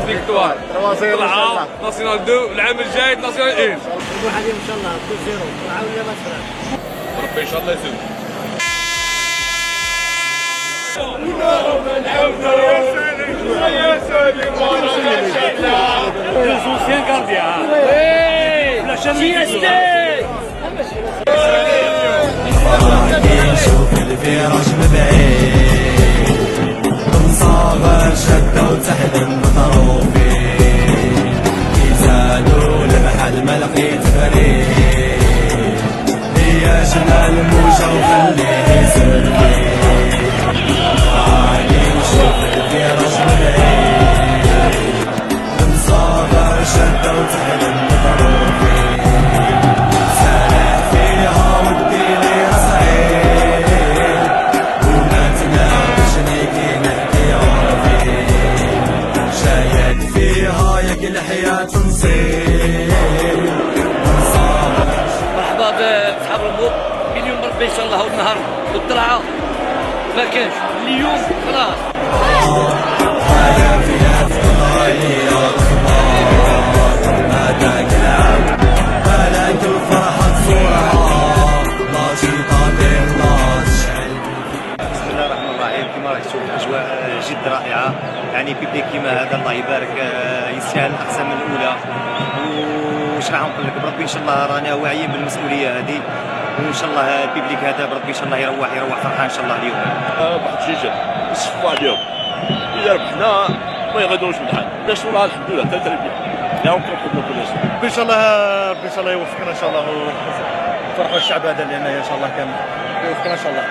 فيكتوار طلعه ناسيونال 2 العام الجاي ناسيونال 1. واحد ان شاء الله 2-0 نعاود يا مسرح ربي ان شاء الله يسلمك. شوف الفراش من بعيد صابر شدة وتحلم بظروفي يزادوا لمحد ما لقيت فريد هي شمال الموجة وخليه يسلكي عالي شوف الفراش من بعيد صابر شدة وتحلم بظروفي سارح فيها ودي لي صعيد وما تناقشني كي نحكي عرفي شايد فيها ياك الحياة نصيب مرحبا بصحاب الموت اليوم ربي ان شاء الله والنهار والطلعه ما كانش اليوم خلاص هذا فيها فضايلي اخبار هذاك العام بلد الفرحة صورها نشيطة بالناس بسم الله الرحمن الرحيم. كما راك تشوف الاجواء جد رائعه، يعني بيبليك كيما هذا الله يبارك يستاهل احسن من الاولى. واش راح نقول لك بربي ان شاء الله رانا واعيين بالمسؤوليه هذه، وان شاء الله البيبليك هذا بربي ان شاء الله يروح فرحان ان شاء الله اليوم. واحد الشيء جد نصفى اليوم اذا ربحنا ما يغادروش من الحال باش والله الحمد لله ثلاثه ربيع ياهم كنقولوا كل شيء. ان شاء الله ربي ان شاء الله يوفقنا ان شاء الله وفرحوا الشعب هذا لان ان شاء الله كامل يوفقنا ان شاء الله.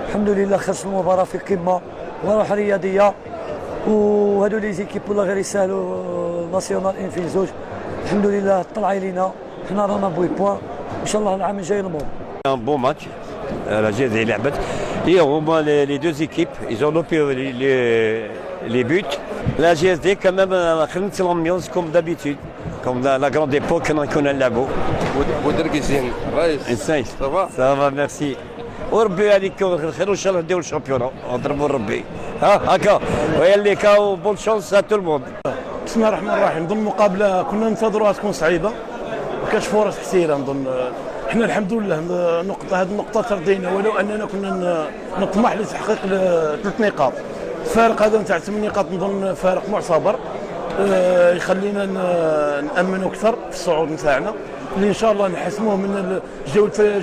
الحمد لله خسر المباراة في قمة وروح رياضية، وهذو لي زيكيب والله غير يسهلوا ناسيونال ان في زوج. الحمد لله طلع علينا، حنا رانا بوي بوان، ان شاء الله العام الجاي نمر. Un bon match. La GSD لعبت. Et au moins les deux équipes, ils ont loupé les buts. La GSD quand même خلت l'ambiance comme d'habitude, comme la grande époque qu'on a là-bas. بودرقيزين الرئيس Ça va merci. وربي عليك الخير وان شاء الله نديروا الشامبيون ونضربوا ربي. ها هكا ويلي كاو بون شانس ا تو الموند. بسم الله الرحمن الرحيم. نظن المقابله كنا ننتظروها تكون صعيبه، ما كانش فرص كثيره. نظن احنا الحمد لله هذه النقطه ترضينا، ولو اننا كنا نطمح لتحقيق 3 نقاط. الفارق هذا نتاع 8 نقاط نظن فارق معتبر يخلينا نامنوا اكثر في الصعود نتاعنا، اللي ان شاء الله نحسموه من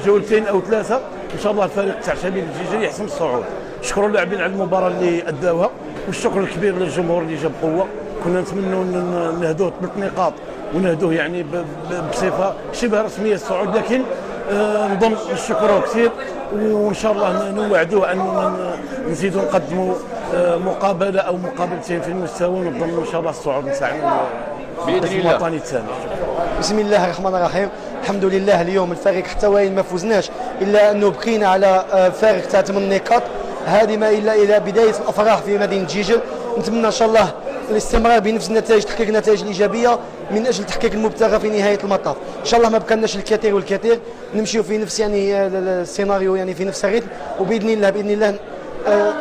جولتين او 3. ان شاء الله الفريق تاع شبيب الجيجري يحسم الصعود. نشكروا اللاعبين على المباراه اللي اداوها، والشكر الكبير للجمهور اللي جاب قوه. كنا نتمنوا نهدوه 3 نقاط ونهدوه يعني بصفه شبه رسميه الصعود، لكن نظن نشكروه كثير، وان شاء الله نوعدوه ان نزيدوا نقدموا مقابله او مقابلتين في المستوى، ونظن ان شاء الله الصعود نتاعنا باذن الله الثاني. بسم الله الرحمن الرحيم. الحمد لله اليوم الفريق حتى وين ما فوزناش الا انه بقينا على فارق تاع 8 نقاط. هذه ما الا الى بدايه الافراح في مدينه جيجل. نتمنى ان شاء الله الاستمرار بنفس النتائج، تحقيق النتائج الايجابيه من اجل تحقيق المبتغى في نهايه المطاف. ان شاء الله ما بقالناش الكثير والكثير، نمشيو في نفس يعني السيناريو، يعني في نفس الريتم، وباذن الله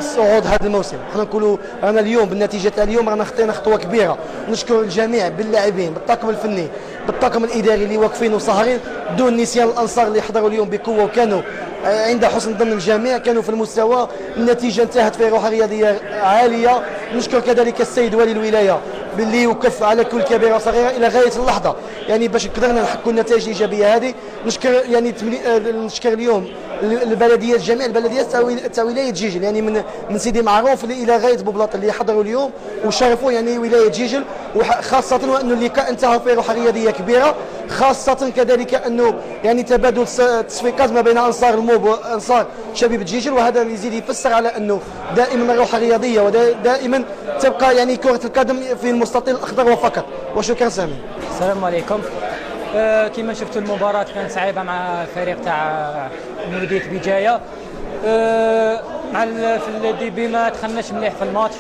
صعود هذا الموسم. حنا نقولوا رانا اليوم بالنتيجه تاع اليوم رانا خطينا خطوه كبيره. نشكر الجميع باللاعبين، بالطاقم الفني، بالطاقم الاداري اللي واقفين وساهرين، دون نسيان الانصار اللي حضروا اليوم بقوه وكانوا عند حسن ظن الجميع، كانوا في المستوى. النتيجه انتهت في روح رياضيه عاليه. نشكر كذلك السيد والي الولايه باللي وقف على كل كبيره وصغيره الى غايه اللحظه، يعني باش قدرنا نحققوا النتائج الايجابيه هذه. نشكر يعني نشكر اليوم البلديات، جميع البلديات تاع ولايه جيجل، يعني من سيدي معروف الى غايه بوبلاط اللي حضروا اليوم وشرفوا يعني ولايه جيجل، وخاصه وانه اللقاء انتهى في روح رياضيه كبيره، خاصه كذلك انه يعني تبادل تصفيقات ما بين انصار الموب وانصار شبيبه جيجل، وهذا يزيد يفسر على انه دائما الروح الرياضيه ودائما تبقى يعني كره القدم في المستطيل الاخضر وفقط. وشكرا سامي. السلام عليكم. كما شفتوا المباراة كانت صعيبة مع الفريق تاع مولودية بجاية. في الديبي ما دخلناش مليح في الماتش.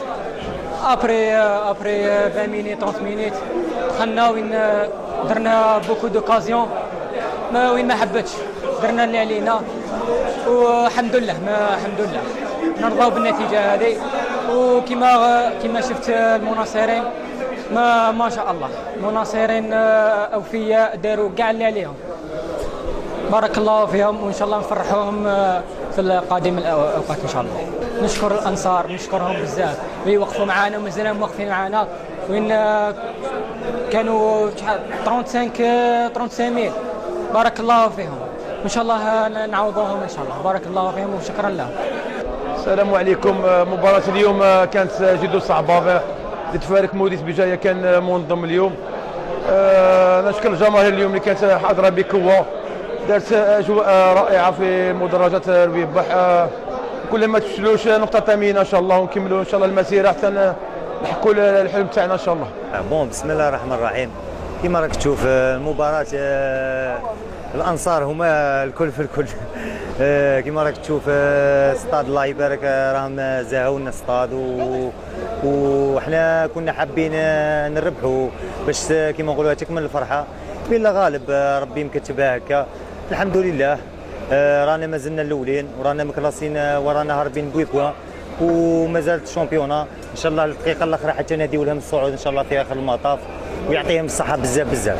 ابري 20 مينيت 30 مينيت دخلنا وين درنا بوكو دوكازيون وين ما حبتش، درنا اللي علينا والحمد لله. الحمد لله نرضاو بالنتيجة هذه. وكما شفت المناصرين ما شاء الله مناصرين اوفياء، داروا كاع اللي عليهم، بارك الله فيهم، وان شاء الله نفرحوهم في القادم الاوقات ان شاء الله. نشكر الانصار، نشكرهم بزاف اللي وقفوا معنا ومازالهم واقفين معنا، وين كانوا 35 ميل، بارك الله فيهم، وان شاء الله نعوضوهم ان شاء الله. بارك الله فيهم وشكرا لهم. السلام عليكم. مباراة اليوم كانت جد صعبة ضد فريق مولودية بجاية كان منظم اليوم. نشكر الجماهير اليوم اللي كانت حاضرة بقوة، دارت أجواء رائعة في مدرجات ربيبح. كل ما تفشلوش نقطة ثمينة إن شاء الله، ونكملوا إن شاء الله المسيرة حتى نحققوا الحلم تاعنا إن شاء الله. بسم الله الرحمن الرحيم. كما راك تشوف المباراة الأنصار هما الكل في الكل. كما راك تشوف استاد الله يبارك راهم زاهونا استاد، وحنا كنا حابين نربحوا باش كما نقولوا تكمل الفرحه. بلا غالب ربي مكتبها هكا، الحمد لله. رانا مازلنا الاولين ورانا مكلاسين ورانا هاربين بويبوا، ومازالت الشامبيونا ان شاء الله الدقيقه الاخرى حتى ناديو لهم الصعود ان شاء الله في اخر المطاف، ويعطيهم الصحه بزاف بزاف.